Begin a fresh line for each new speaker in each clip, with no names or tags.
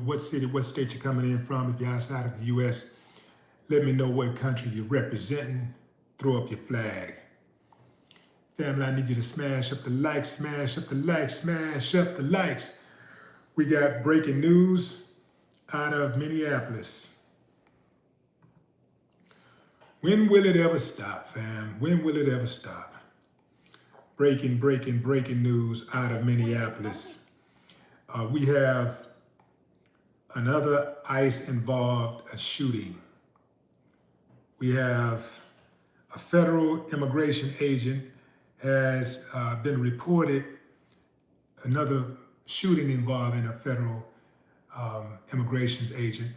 what city, what state you're coming in from. If you're outside of the U.S., let me know what country you're representing. Throw up your flag. Family, I need you to smash up the likes, smash up the likes, smash up the likes. We got breaking news out of Minneapolis. When will it ever stop, fam? When will it ever stop? Breaking news out of Minneapolis. We have another ICE-involved shooting. We have a federal immigration agent has been reported, another shooting involving a federal immigration agent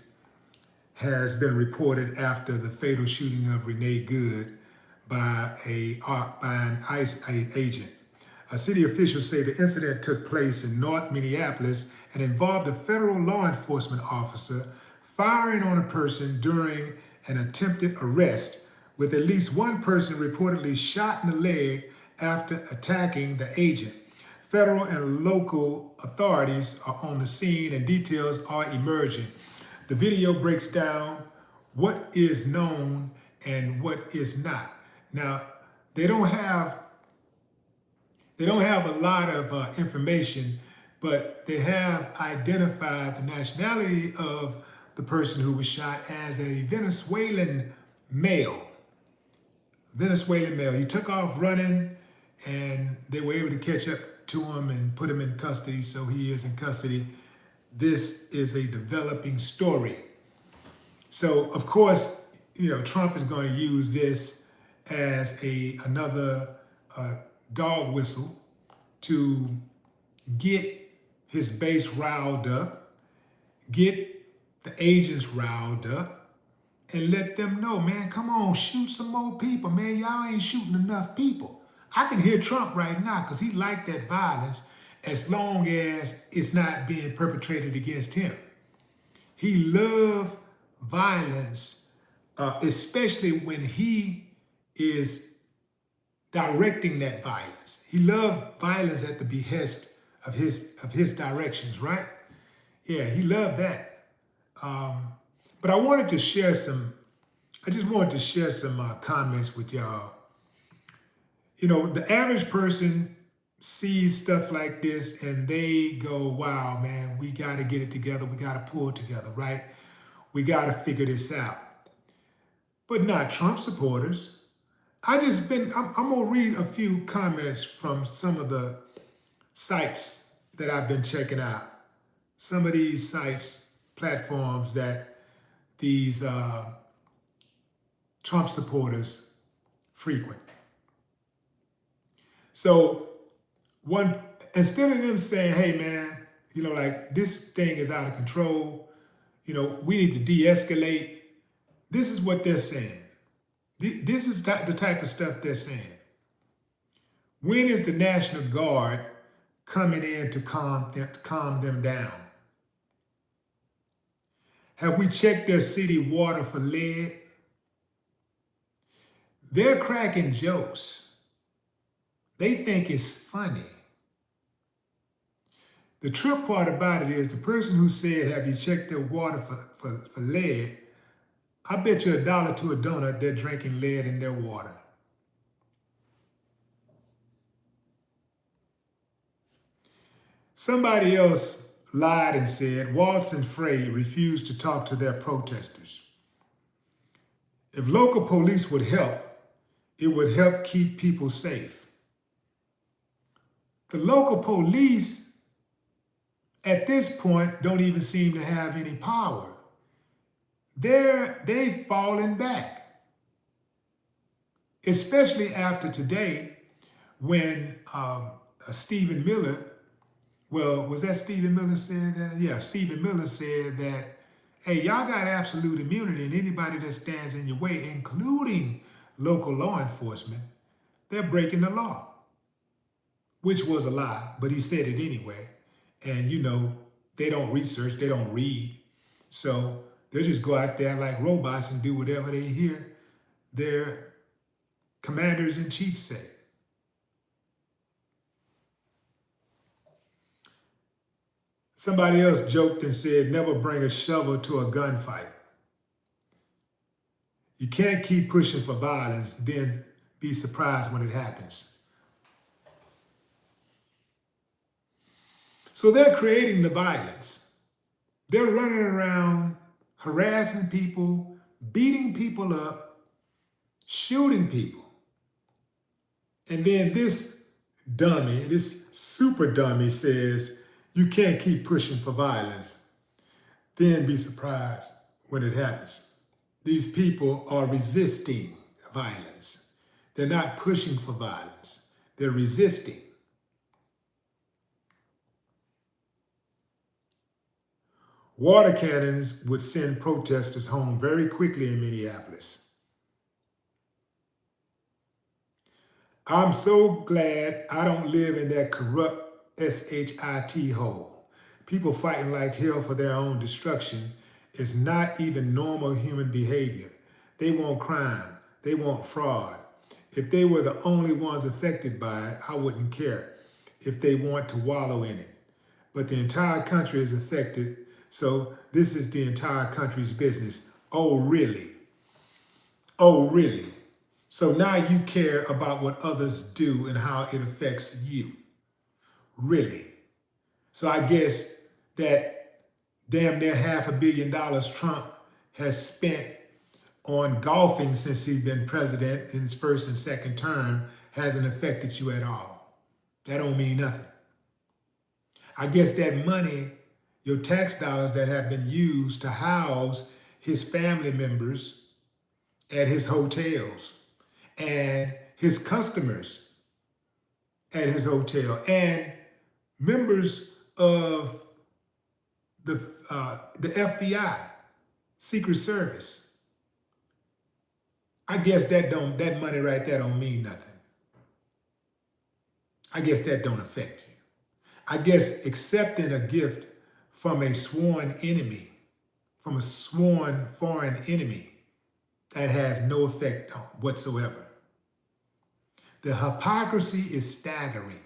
has been reported after the fatal shooting of Renee Good by an ICE agent. City officials say the incident took place in North Minneapolis and involved a federal law enforcement officer firing on a person during an attempted arrest, with at least one person reportedly shot in the leg after attacking the agent. Federal and local authorities are on the scene and details are emerging. The video breaks down what is known and what is not. Now, they don't have a lot of information, but they have identified the nationality of the person who was shot as a Venezuelan male. He took off running and they were able to catch up to him and put him in custody, so he is in custody. This is a developing story. So, of course, Trump is going to use this as another dog whistle to get his base riled up, get the agents riled up, and let them know, man, come on, shoot some more people, man. Y'all ain't shooting enough people. I can hear Trump right now because he liked that violence as long as it's not being perpetrated against him. He loved violence, especially when he is directing that violence. He loved violence at the behest of his directions, right? Yeah, he loved that. But I just wanted to share some comments with y'all. The average person sees stuff like this and they go, wow, man, we got to get it together. We got to pull it together, right? We got to figure this out. But not Trump supporters. I'm going to read a few comments from some of the sites that I've been checking out. Some of these sites, platforms that these Trump supporters frequent. So instead of them saying, hey man, like this thing is out of control, we need to de-escalate, this is what they're saying. This is the type of stuff they're saying. When is the National Guard coming in to calm them down? Have we checked their city water for lead? They're cracking jokes. They think it's funny. The trip part about it is the person who said, have you checked their water for lead? I bet you $1 to a donut they're drinking lead in their water. Somebody else lied and said Waltz and Frey refused to talk to their protesters. If local police would help, it would help keep people safe. The local police at this point don't even seem to have any power. They've fallen back. Especially after today when Stephen Miller, well, was that Stephen Miller said that? Yeah, Stephen Miller said that, hey, y'all got absolute immunity and anybody that stands in your way, including local law enforcement, they're breaking the law. Which was a lie, but he said it anyway. And they don't research, they don't read. So they'll just go out there like robots and do whatever they hear their commanders-in-chief say. Somebody else joked and said, never bring a shovel to a gunfight. You can't keep pushing for violence, then be surprised when it happens. So they're creating the violence. They're running around harassing people, beating people up, shooting people. And then this dummy, this super dummy says, you can't keep pushing for violence, then be surprised when it happens. These people are resisting violence. They're not pushing for violence. They're resisting. Water cannons would send protesters home very quickly in Minneapolis. I'm so glad I don't live in that corrupt SHIT hole. People fighting like hell for their own destruction is not even normal human behavior. They want crime. They want fraud. If they were the only ones affected by it, I wouldn't care if they want to wallow in it. But the entire country is affected, so this is the entire country's business. Oh, really? Oh, really? So now you care about what others do and how it affects you. Really? So I guess that damn near $500 million Trump has spent on golfing since he's been president in his first and second term hasn't affected you at all. That don't mean nothing. I guess that money, your tax dollars that have been used to house his family members at his hotels, and his customers at his hotel, and members of the FBI, Secret Service. I guess that money right there don't mean nothing. I guess that don't affect you. I guess accepting a gift from a sworn enemy, from a sworn foreign enemy, that has no effect whatsoever. The hypocrisy is staggering.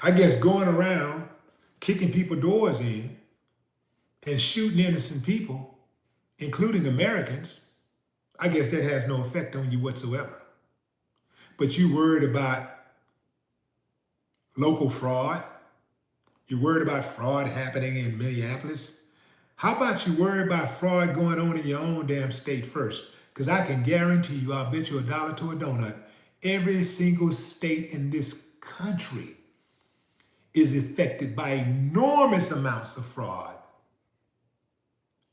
I guess going around kicking people's doors in and shooting innocent people, including Americans, I guess that has no effect on you whatsoever. But you worried about local fraud? You worried about fraud happening in Minneapolis? How about you worry about fraud going on in your own damn state first? Because I can guarantee you, I'll bet you $1 to a donut, every single state in this country is affected by enormous amounts of fraud,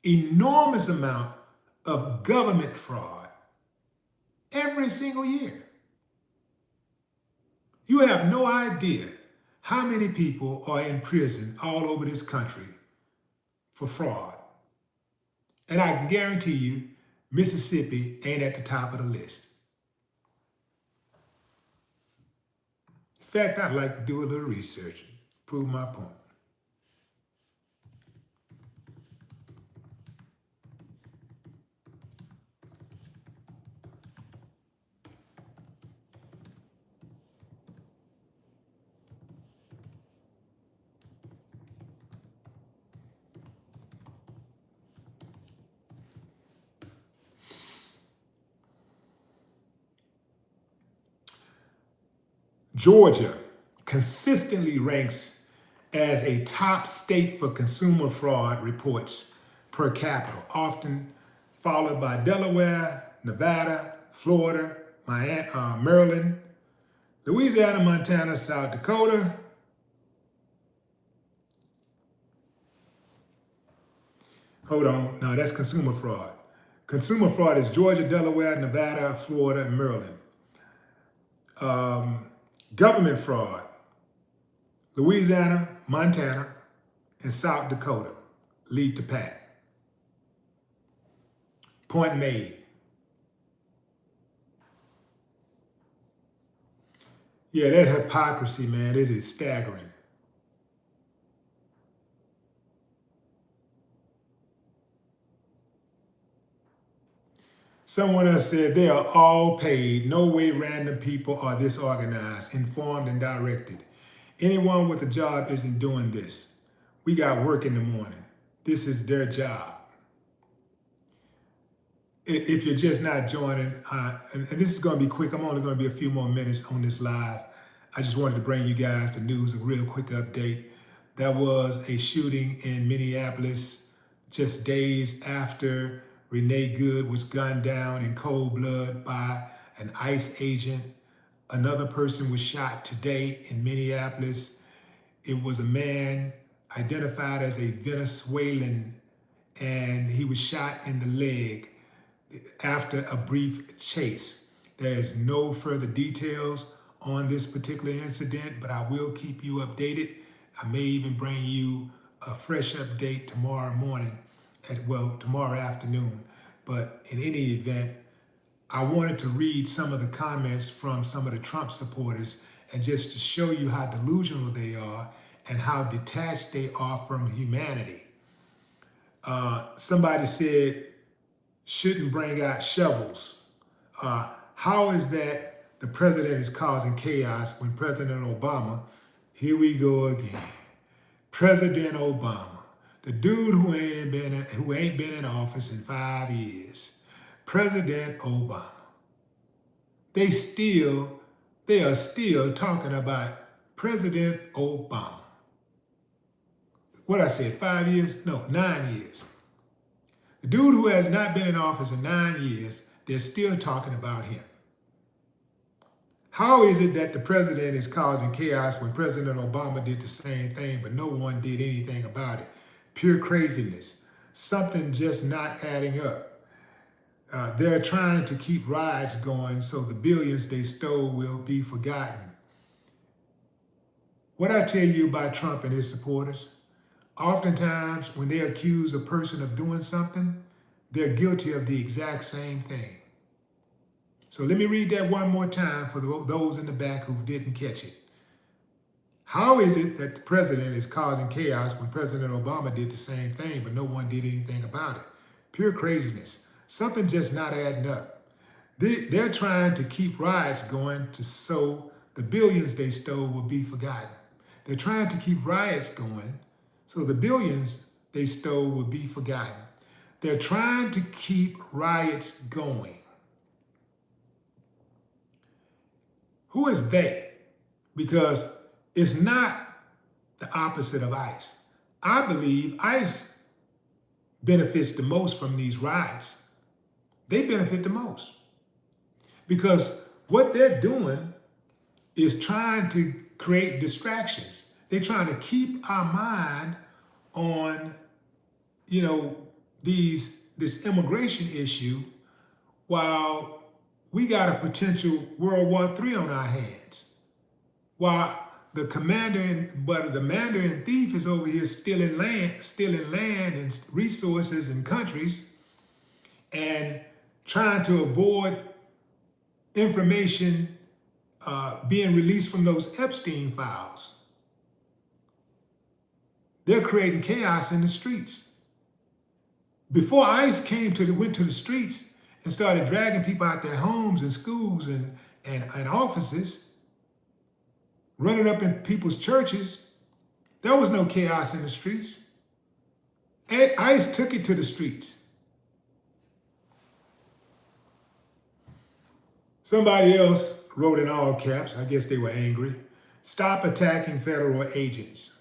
enormous amount of government fraud every single year. You have no idea how many people are in prison all over this country for fraud. And I can guarantee you, Mississippi ain't at the top of the list. In fact, I'd like to do a little research and prove my point. Georgia consistently ranks as a top state for consumer fraud reports per capita, often followed by Delaware, Nevada, Florida, Maryland, Louisiana, Montana, South Dakota. Hold on, no, that's consumer fraud. Consumer fraud is Georgia, Delaware, Nevada, Florida, and Maryland. Government fraud, Louisiana, Montana, and South Dakota lead the pack. Point made. Yeah, that hypocrisy, man, is staggering. Someone else said they are all paid. No way random people are disorganized, informed, and directed. Anyone with a job isn't doing this. We got work in the morning. This is their job. If you're just not joining, and this is going to be quick, I'm only going to be a few more minutes on this live. I just wanted to bring you guys the news, a real quick update. There was a shooting in Minneapolis just days after Renee Good was gunned down in cold blood by an ICE agent. Another person was shot today in Minneapolis. It was a man identified as a Venezuelan, and he was shot in the leg after a brief chase. There is no further details on this particular incident, but I will keep you updated. I may even bring you a fresh update tomorrow morning, tomorrow afternoon. But in any event, I wanted to read some of the comments from some of the Trump supporters, and just to show you how delusional they are and how detached they are from humanity. Somebody said, shouldn't bring out shovels. How is that the president is causing chaos when President Obama, here we go again, President Obama, the dude who ain't been in office in 5 years, President Obama. They are still talking about President Obama. What I said, 5 years? No, 9 years. The dude who has not been in office in 9 years, they're still talking about him. How is it that the president is causing chaos when President Obama did the same thing, but no one did anything about it? Pure craziness. Something just not adding up. They're trying to keep riots going so the billions they stole will be forgotten. What I tell you about Trump and his supporters, oftentimes when they accuse a person of doing something, they're guilty of the exact same thing. So let me read that one more time for those in the back who didn't catch it. How is it that the president is causing chaos when President Obama did the same thing, but no one did anything about it? Pure craziness. Something just not adding up. They're trying to keep riots going so the billions they stole will be forgotten. They're trying to keep riots going so the billions they stole will be forgotten. They're trying to keep riots going. Who is they? Because it's not the opposite of ICE. I believe ICE benefits the most from these riots. They benefit the most. Because what they're doing is trying to create distractions. They're trying to keep our mind on, this immigration issue while we got a potential World War III on our hands. While the Mandarin thief is over here stealing land and resources and countries and trying to avoid information being released from those Epstein files. They're creating chaos in the streets. Before ICE went to the streets and started dragging people out their homes and schools and offices, running up in people's churches, there was no chaos in the streets. ICE took it to the streets. Somebody else wrote in all caps, I guess they were angry, stop attacking federal agents.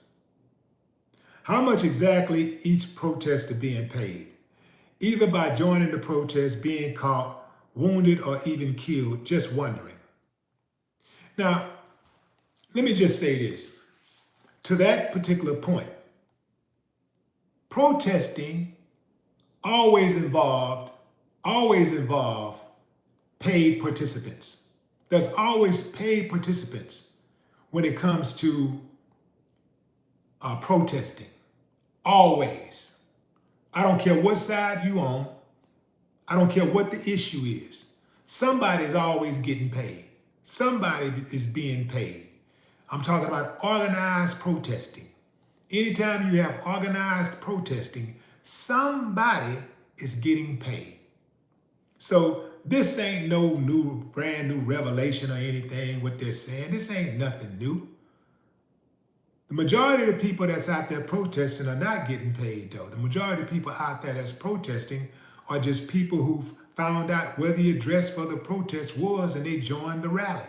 How much exactly each protester being paid? Either by joining the protest, being caught, wounded, or even killed, just wondering. Now, let me just say this. To that particular point, protesting always involved paid participants. There's always paid participants when it comes to protesting. Always. I don't care what side you on. I don't care what the issue is. Somebody is always getting paid. Somebody is being paid. I'm talking about organized protesting. Anytime you have organized protesting, somebody is getting paid. So this ain't no brand new revelation or anything what they're saying. This ain't nothing new. The majority of the people that's out there protesting are not getting paid though. The majority of people out there that's protesting are just people who've found out where the address for the protest was and they joined the rally.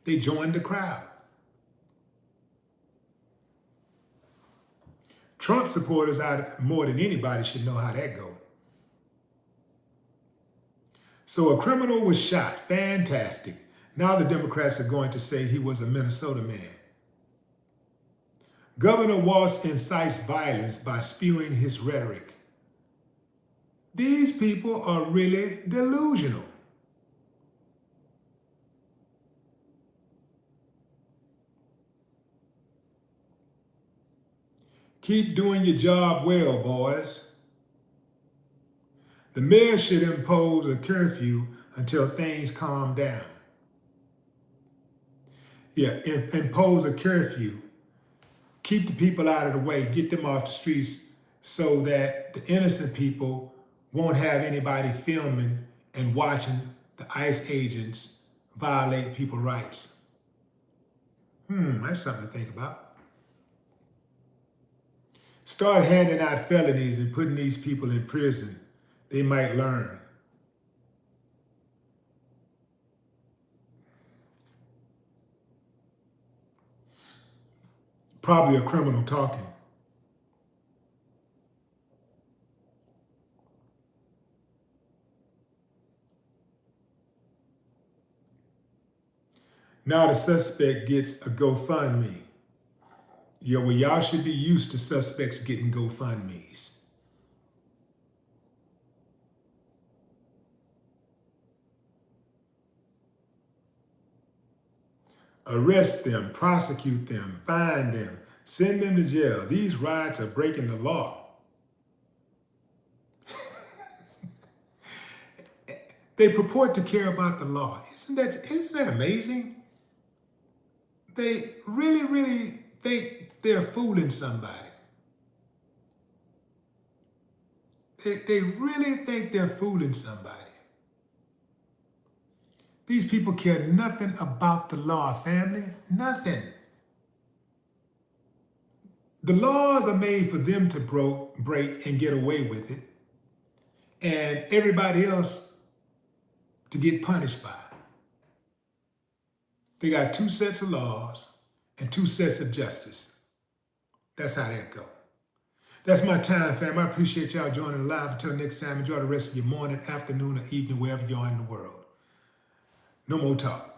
They joined the crowd. Trump supporters out more than anybody should know how that goes. So a criminal was shot. Fantastic. Now the Democrats are going to say he was a Minnesota man. Governor Walz incites violence by spewing his rhetoric. These people are really delusional. Keep doing your job well, boys. The mayor should impose a curfew until things calm down. Yeah, impose a curfew. Keep the people out of the way, get them off the streets so that the innocent people won't have anybody filming and watching the ICE agents violate people's rights. That's something to think about. Start handing out felonies and putting these people in prison. They might learn. Probably a criminal talking. Now the suspect gets a GoFundMe. Yeah, well, y'all should be used to suspects getting GoFundMes. Arrest them, prosecute them, fine them, send them to jail. These riots are breaking the law. They purport to care about the law. Isn't that amazing? They really think they're fooling somebody. They really think they're fooling somebody. These people care nothing about the law, family. Nothing. The laws are made for them to break and get away with it, and everybody else to get punished by it. They got two sets of laws and two sets of justice. That's how that go. That's my time, fam. I appreciate y'all joining live. Until next time, enjoy the rest of your morning, afternoon, or evening, wherever you are in the world. No more talk.